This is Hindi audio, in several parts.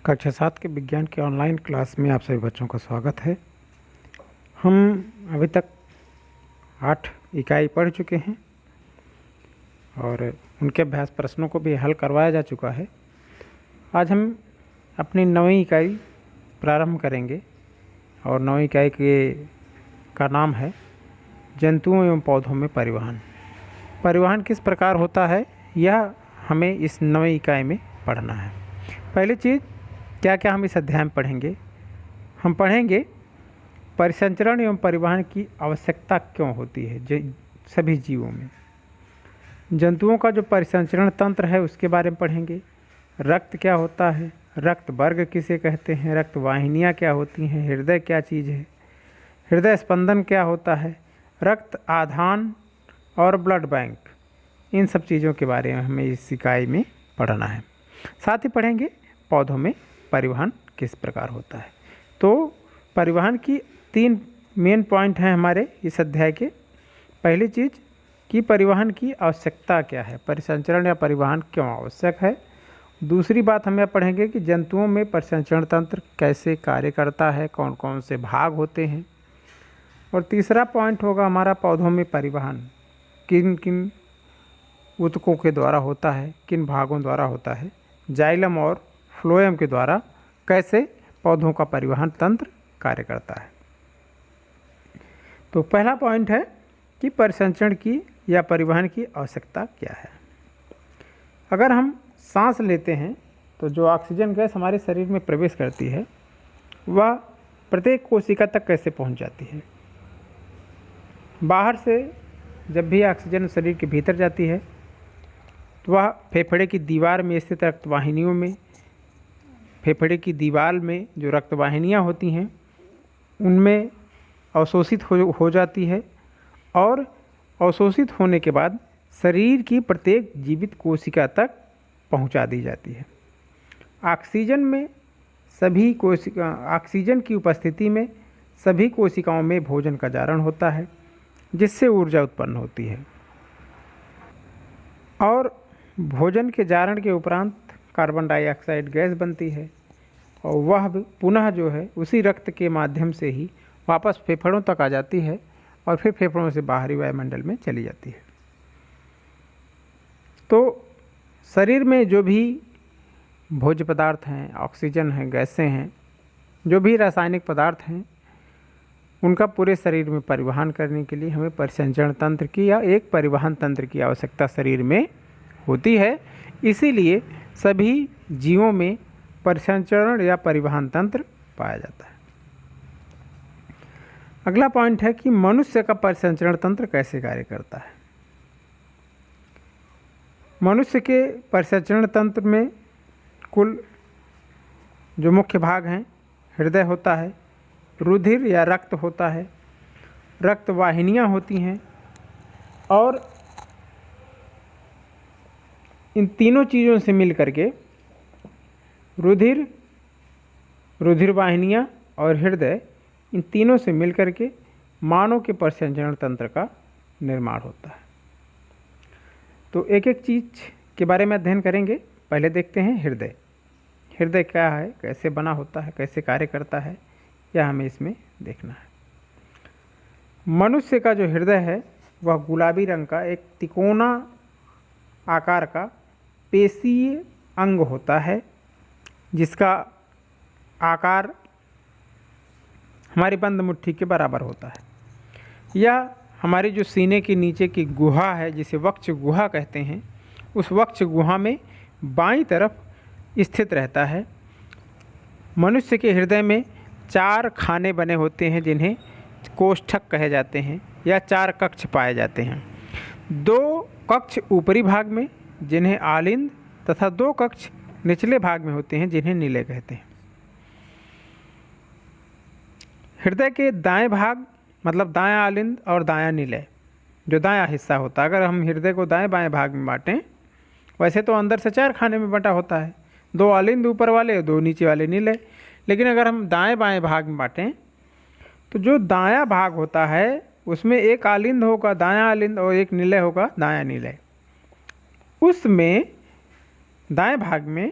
कक्षा 7 के विज्ञान के ऑनलाइन क्लास में आप सभी बच्चों का स्वागत है। हम अभी तक 8 इकाई पढ़ चुके हैं और उनके अभ्यास प्रश्नों को भी हल करवाया जा चुका है। आज हम अपनी 9वीं इकाई प्रारंभ करेंगे और 9वीं इकाई का नाम है जंतुओं एवं पौधों में परिवहन। परिवहन किस प्रकार होता है यह हमें इस 9वीं इकाई में पढ़ना है। पहली चीज़ क्या क्या हम इस अध्याय में पढ़ेंगे, हम पढ़ेंगे परिसंचरण एवं परिवहन की आवश्यकता क्यों होती है सभी जीवों में। जंतुओं का जो परिसंचरण तंत्र है उसके बारे में पढ़ेंगे। रक्त क्या होता है, रक्त वर्ग किसे कहते हैं, रक्त वाहिनियाँ क्या होती हैं, हृदय क्या चीज़ है, हृदय स्पंदन क्या होता है, रक्त आधान और ब्लड बैंक, इन सब चीज़ों के बारे में हमें इस इकाई में पढ़ना है। साथ ही पढ़ेंगे पौधों में परिवहन किस प्रकार होता है। तो परिवहन की 3 मेन पॉइंट हैं हमारे इस अध्याय के। पहली चीज़ कि परिवहन की आवश्यकता क्या है, परिसंचरण या परिवहन क्यों आवश्यक है। दूसरी बात हम यह पढ़ेंगे कि जंतुओं में परिसंचरण तंत्र कैसे कार्य करता है, कौन कौन से भाग होते हैं। और तीसरा पॉइंट होगा हमारा पौधों में परिवहन किन किन ऊतकों के द्वारा होता है, किन भागों द्वारा होता है, जाइलम और फ्लोएम के द्वारा कैसे पौधों का परिवहन तंत्र कार्य करता है। तो पहला पॉइंट है कि परिसंचरण की या परिवहन की आवश्यकता क्या है। अगर हम सांस लेते हैं तो जो ऑक्सीजन गैस हमारे शरीर में प्रवेश करती है वह प्रत्येक कोशिका तक कैसे पहुंच जाती है। बाहर से जब भी ऑक्सीजन शरीर के भीतर जाती है तो वह फेफड़े की दीवार में स्थित रक्तवाहिनियों में, फेफड़े की दीवार में जो रक्तवाहिनियाँ होती हैं उनमें अवशोषित हो जाती है और अवशोषित होने के बाद शरीर की प्रत्येक जीवित कोशिका तक पहुंचा दी जाती है। ऑक्सीजन की उपस्थिति में सभी कोशिकाओं में भोजन का जारण होता है जिससे ऊर्जा उत्पन्न होती है और भोजन के जारण के उपरांत कार्बन डाइऑक्साइड गैस बनती है और वह पुनः जो है उसी रक्त के माध्यम से ही वापस फेफड़ों तक आ जाती है और फिर फेफड़ों से बाहरी वायुमंडल में चली जाती है। तो शरीर में जो भी भोज्य पदार्थ हैं, ऑक्सीजन हैं, गैसें हैं, जो भी रासायनिक पदार्थ हैं, उनका पूरे शरीर में परिवहन करने के लिए हमें परिसंचरण तंत्र की या एक परिवहन तंत्र की आवश्यकता शरीर में होती है। इसीलिए सभी जीवों में परिसंचरण या परिवहन तंत्र पाया जाता है। अगला पॉइंट है कि मनुष्य का परिसंचरण तंत्र कैसे कार्य करता है। मनुष्य के परिसंचरण तंत्र में कुल जो मुख्य भाग हैं, हृदय होता है, रुधिर या रक्त होता है, रक्त वाहिनियाँ होती हैं और इन तीनों चीज़ों से मिल करके रुधिर वाहिनियाँ और हृदय, इन तीनों से मिल करके मानव के परिसंचरण तंत्र का निर्माण होता है। तो एक एक चीज़ के बारे में अध्ययन करेंगे। पहले देखते हैं हृदय। हृदय क्या है, कैसे बना होता है, कैसे कार्य करता है, यह हमें इसमें देखना है। मनुष्य का जो हृदय है वह गुलाबी रंग का एक तिकोना आकार का पेशीय अंग होता है जिसका आकार हमारी बंद मुट्ठी के बराबर होता है। यह हमारी जो सीने के नीचे की गुहा है जिसे वक्ष गुहा कहते हैं, उस वक्ष गुहा में बाईं तरफ स्थित रहता है। मनुष्य के हृदय में 4 खाने बने होते हैं जिन्हें कोष्ठक कहे जाते हैं या 4 कक्ष पाए जाते हैं। 2 कक्ष ऊपरी भाग में जिन्हें आलिंद तथा 2 कक्ष निचले भाग में होते हैं जिन्हें निलय कहते हैं। हृदय के दाएं भाग मतलब दायां आलिंद और दायां निलय, जो दायां हिस्सा होता है, अगर हम हृदय को दाएं बाएं भाग में बांटें, वैसे तो अंदर से 4 खाने में बंटा होता है, 2 आलिंद ऊपर वाले, 2 नीचे वाले निलय। लेकिन अगर हम दाएं बाएं भाग में बांटें तो जो दायां भाग होता है उसमें एक आलिंद होगा दायां आलिंद और एक निलय होगा दायां निलय। उसमें दाएं भाग में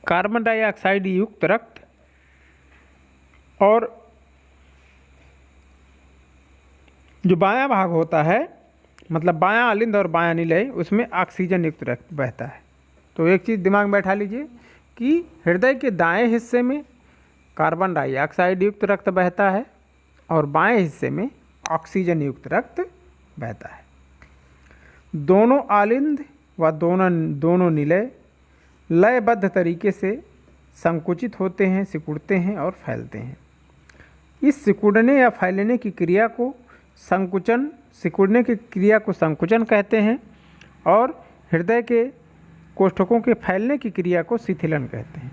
कार्बन डाइऑक्साइड युक्त रक्त और जो बायां भाग होता है, मतलब बायां आलिंद और बायां निलय, उसमें ऑक्सीजन युक्त रक्त बहता है। तो एक चीज़ दिमाग में बैठा लीजिए कि हृदय के दाएं हिस्से में कार्बन डाइऑक्साइड युक्त रक्त बहता है और बाएं हिस्से में ऑक्सीजन युक्त रक्त बहता है। दोनों आलिंद व दोनों निलय लयबद्ध तरीके से संकुचित होते हैं, सिकुड़ते हैं और फैलते हैं। इस सिकुड़ने या फैलने की क्रिया को सिकुड़ने की क्रिया को संकुचन कहते हैं और हृदय के कोष्ठकों के फैलने की क्रिया को शिथिलन कहते हैं।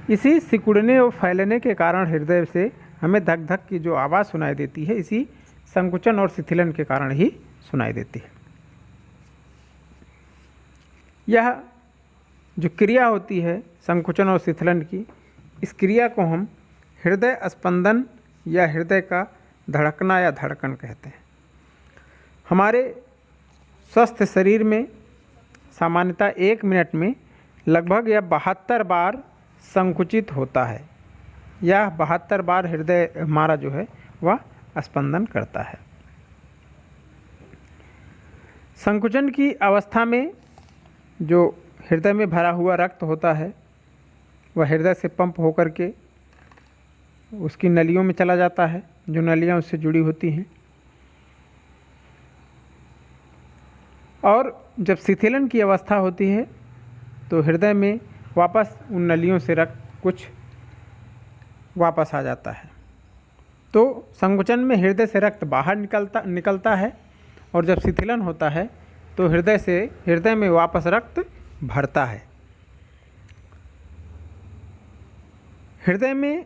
इसी सिकुड़ने और फैलने के कारण हृदय से हमें धक धक की जो आवाज़ सुनाई देती है, इसी संकुचन और शिथिलन के कारण ही सुनाई देती है। यह जो क्रिया होती है संकुचन और शिथिलन की, इस क्रिया को हम हृदय स्पंदन या हृदय का धड़कना या धड़कन कहते हैं। हमारे स्वस्थ शरीर में सामान्यतः 1 मिनट में लगभग या 72 बार संकुचित होता है या 72 बार हृदय हमारा जो है वह स्पंदन करता है। संकुचन की अवस्था में जो हृदय में भरा हुआ रक्त होता है वह हृदय से पंप होकर के उसकी नलियों में चला जाता है, जो नलियाँ उससे जुड़ी होती हैं। और जब शिथिलन की अवस्था होती है तो हृदय में वापस उन नलियों से रक्त कुछ वापस आ जाता है। तो संकुचन में हृदय से रक्त बाहर निकलता है और जब शिथिलन होता है तो हृदय में वापस रक्त भरता है। हृदय में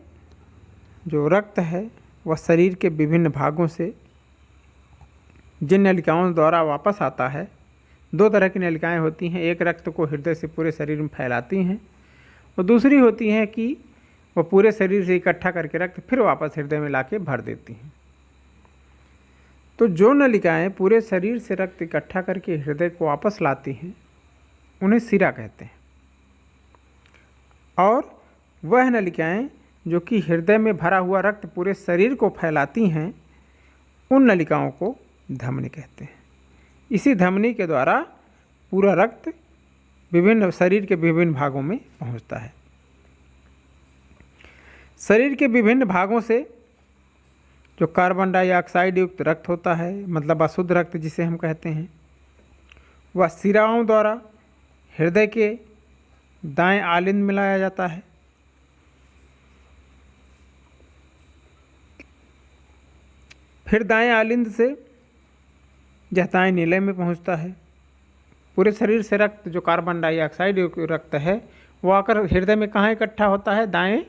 जो रक्त है वह शरीर के विभिन्न भागों से जिन नलिकाओं द्वारा वापस आता है, 2 तरह की नलिकाएं होती हैं। एक रक्त को हृदय से पूरे शरीर में फैलाती हैं और दूसरी होती हैं कि वह पूरे शरीर से इकट्ठा करके रक्त फिर वापस हृदय में लाके भर देती हैं। तो जो नलिकाएं पूरे शरीर से रक्त इकट्ठा करके हृदय को वापस लाती हैं उन्हें शिरा कहते हैं, और वह नलिकाएं जो कि हृदय में भरा हुआ रक्त पूरे शरीर को फैलाती हैं उन नलिकाओं को धमनी कहते हैं। इसी धमनी के द्वारा पूरा रक्त शरीर के विभिन्न भागों में पहुंचता है। शरीर के विभिन्न भागों से जो कार्बन डाइऑक्साइड युक्त रक्त होता है, मतलब अशुद्ध रक्त जिसे हम कहते हैं, वह शिराओं द्वारा हृदय के दाएं आलिंद में लाया जाता है। फिर दाएं आलिंद से यह दाएं निलय में पहुंचता है। पूरे शरीर से रक्त जो कार्बन डाइऑक्साइड रक्त है वो आकर हृदय में कहाँ इकट्ठा होता है? दाएं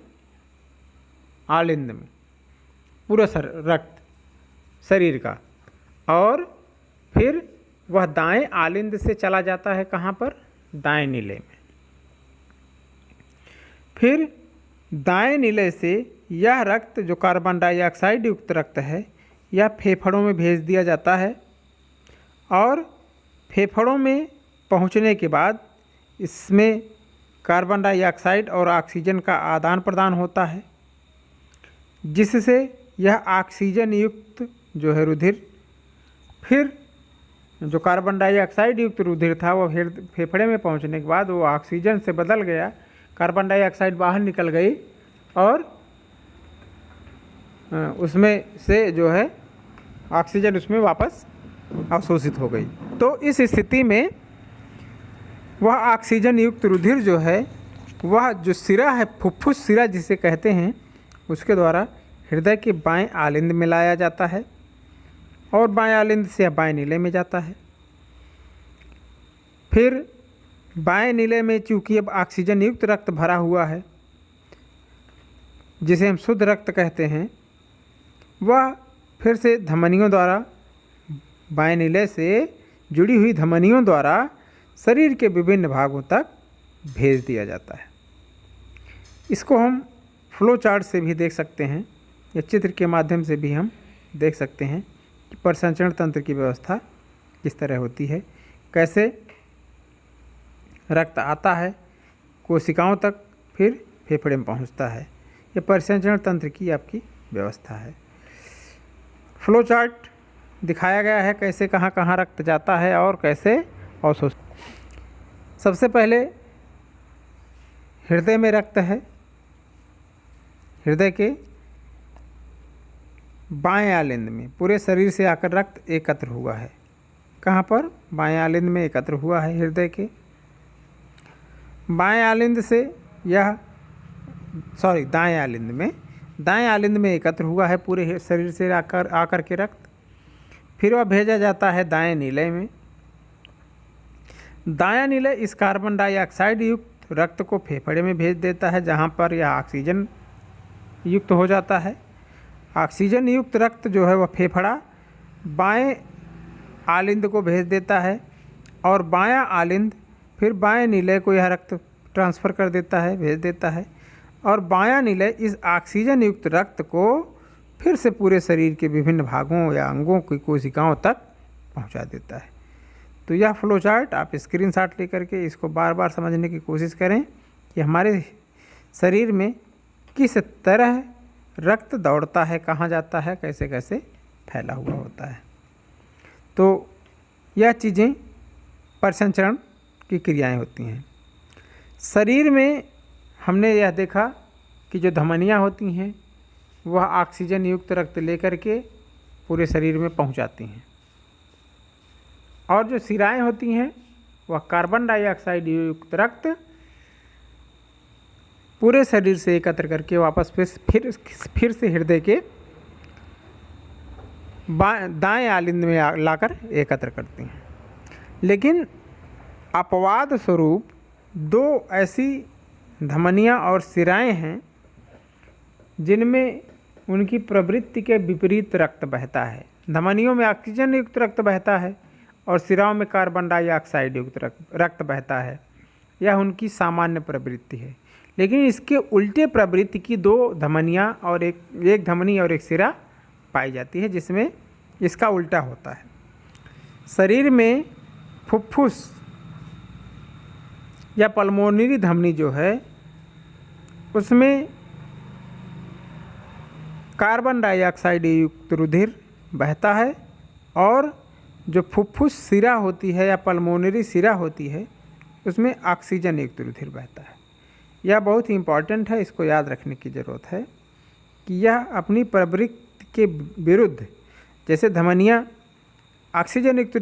आलिंद में, पूरा रक्त शरीर का। और फिर वह दाएं आलिंद से चला जाता है कहाँ पर? दाएं निलय में। फिर दाएं निलय से यह रक्त जो कार्बन डाइऑक्साइड युक्त रक्त है यह फेफड़ों में भेज दिया जाता है और फेफड़ों में पहुंचने के बाद इसमें कार्बन डाइऑक्साइड और ऑक्सीजन का आदान प्रदान होता है, जिससे यह ऑक्सीजन युक्त जो है रुधिर, फिर जो कार्बन डाइऑक्साइड युक्त रुधिर था वो फेफड़े में पहुंचने के बाद वो ऑक्सीजन से बदल गया, कार्बन डाइऑक्साइड बाहर निकल गई और उसमें से जो है ऑक्सीजन उसमें वापस अवशोषित हो गई। तो इस स्थिति में वह ऑक्सीजन युक्त रुधिर जो है वह जो सिरा है, फुफ्फुस सिरा जिसे कहते हैं, उसके द्वारा हृदय के बाएं आलिंद में लाया जाता है और बाएं आलिंद से बाएं नीले में जाता है। फिर बाएं नीले में चूँकि अब ऑक्सीजन युक्त रक्त भरा हुआ है जिसे हम शुद्ध रक्त कहते हैं, वह फिर से धमनियों द्वारा, बाएं नीले से जुड़ी हुई धमनियों द्वारा शरीर के विभिन्न भागों तक भेज दिया जाता है। इसको हम फ्लो चार्ट से भी देख सकते हैं या चित्र के माध्यम से भी हम देख सकते हैं कि प्रसंचरण तंत्र की व्यवस्था किस तरह होती है, कैसे रक्त आता है, कोशिकाओं तक, फिर फेफड़े में पहुंचता है। ये परिसंचरण तंत्र की आपकी व्यवस्था है। फ्लो चार्ट दिखाया गया है कैसे कहाँ कहाँ रक्त जाता है और कैसे अवशोष। सबसे पहले हृदय में रक्त है। हृदय के बाएं आलिंद में पूरे शरीर से आकर रक्त एकत्र हुआ है। कहाँ पर? बाएं आलिंद में एकत्र हुआ है। हृदय के बाएं आलिंद से दाएं आलिंद में एकत्र हुआ है पूरे शरीर से आकर के रक्त। फिर वह भेजा जाता है दाएं नीले में। दायां नीले इस कार्बन डाइऑक्साइड युक्त रक्त को फेफड़े में भेज देता है, जहाँ पर यह ऑक्सीजन युक्त हो जाता है। ऑक्सीजन युक्त रक्त जो है वह फेफड़ा बाएं आलिंद को भेज देता है और बायां आलिंद फिर बाएं नीले को यह रक्त ट्रांसफ़र कर देता है, भेज देता है। और बायां नीले इस ऑक्सीजन युक्त रक्त को फिर से पूरे शरीर के विभिन्न भागों या अंगों की कोशिकाओं तक पहुंचा देता है। तो यह फ्लो चार्ट आप स्क्रीनशॉट लेकर के इसको बार बार समझने की कोशिश करें कि हमारे शरीर में किस तरह रक्त दौड़ता है, कहाँ जाता है, कैसे कैसे फैला हुआ होता है। तो यह चीज़ें परिसंचरण की क्रियाएं होती हैं। शरीर में हमने यह देखा कि जो धमनियाँ होती हैं वह ऑक्सीजन युक्त रक्त लेकर के पूरे शरीर में पहुंचाती हैं, और जो शिराएँ होती हैं वह कार्बन डाइऑक्साइड युक्त रक्त पूरे शरीर से एकत्र करके वापस फिर से हृदय के दाएं आलिंद में लाकर एकत्र करती हैं। लेकिन अपवाद स्वरूप दो ऐसी धमनियाँ और शिराएँ हैं जिनमें उनकी प्रवृत्ति के विपरीत रक्त बहता है। धमनियों में ऑक्सीजन युक्त रक्त बहता है और शिराओं में कार्बन डाइऑक्साइड युक्त रक्त बहता है। यह उनकी सामान्य प्रवृत्ति है। लेकिन इसके उल्टे प्रवृत्ति की दो धमनियाँ और एक धमनी और एक शिरा पाई जाती है, जिसमें इसका उल्टा होता है। शरीर में फुफ्फुस या पल्मोनरी धमनी जो है उसमें कार्बन डाइऑक्साइड युक्त रुधिर बहता है, और जो फुफ्फुस शिरा होती है या पल्मोनरी शिरा होती है उसमें ऑक्सीजन युक्त रुधिर बहता है। यह बहुत ही इम्पॉर्टेंट है, इसको याद रखने की ज़रूरत है कि यह अपनी प्रवृत्ति के विरुद्ध, जैसे धमनियाँ ऑक्सीजन युक्त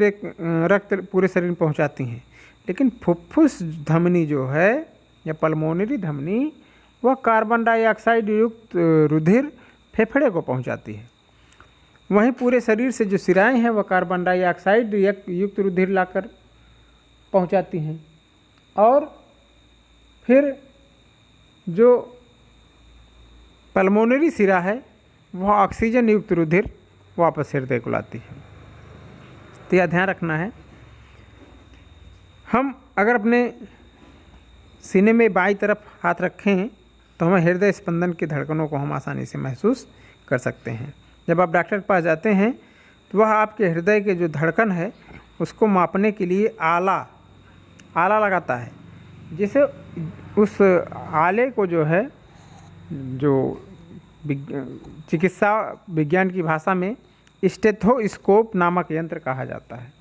रक्त पूरे शरीर में पहुंचाती हैं, लेकिन फुफ्फुस धमनी जो है या पल्मोनरी धमनी वह कार्बन डाइऑक्साइड युक्त रुधिर फेफड़े को पहुंचाती है। वहीं पूरे शरीर से जो शिराएँ हैं वह कार्बन डाइऑक्साइड युक्त रुधिर लाकर पहुंचाती हैं, और फिर जो पल्मोनरी शिरा है वह ऑक्सीजन युक्त रुधिर वापस हृदय को लाती है। तो यह ध्यान रखना है। हम अगर अपने सीने में बाईं तरफ हाथ रखें तो हमें हृदय स्पंदन की धड़कनों को हम आसानी से महसूस कर सकते हैं। जब आप डॉक्टर के पास जाते हैं तो वह आपके हृदय के जो धड़कन है उसको मापने के लिए आला लगाता है, जिसे उस आले को जो है, जो चिकित्सा विज्ञान की भाषा में स्टेथोस्कोप नामक यंत्र कहा जाता है।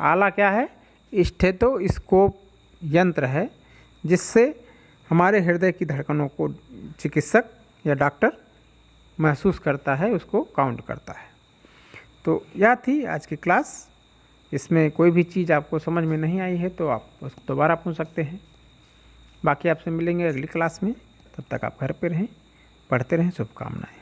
आला क्या है? स्टेथोस्कोप यंत्र है, जिससे हमारे हृदय की धड़कनों को चिकित्सक या डॉक्टर महसूस करता है, उसको काउंट करता है। तो यह थी आज की क्लास। इसमें कोई भी चीज़ आपको समझ में नहीं आई है तो आप उसको दोबारा पूछ सकते हैं। बाकी आपसे मिलेंगे अगली क्लास में। तब तक आप घर पे रहें, पढ़ते रहें। शुभकामनाएं।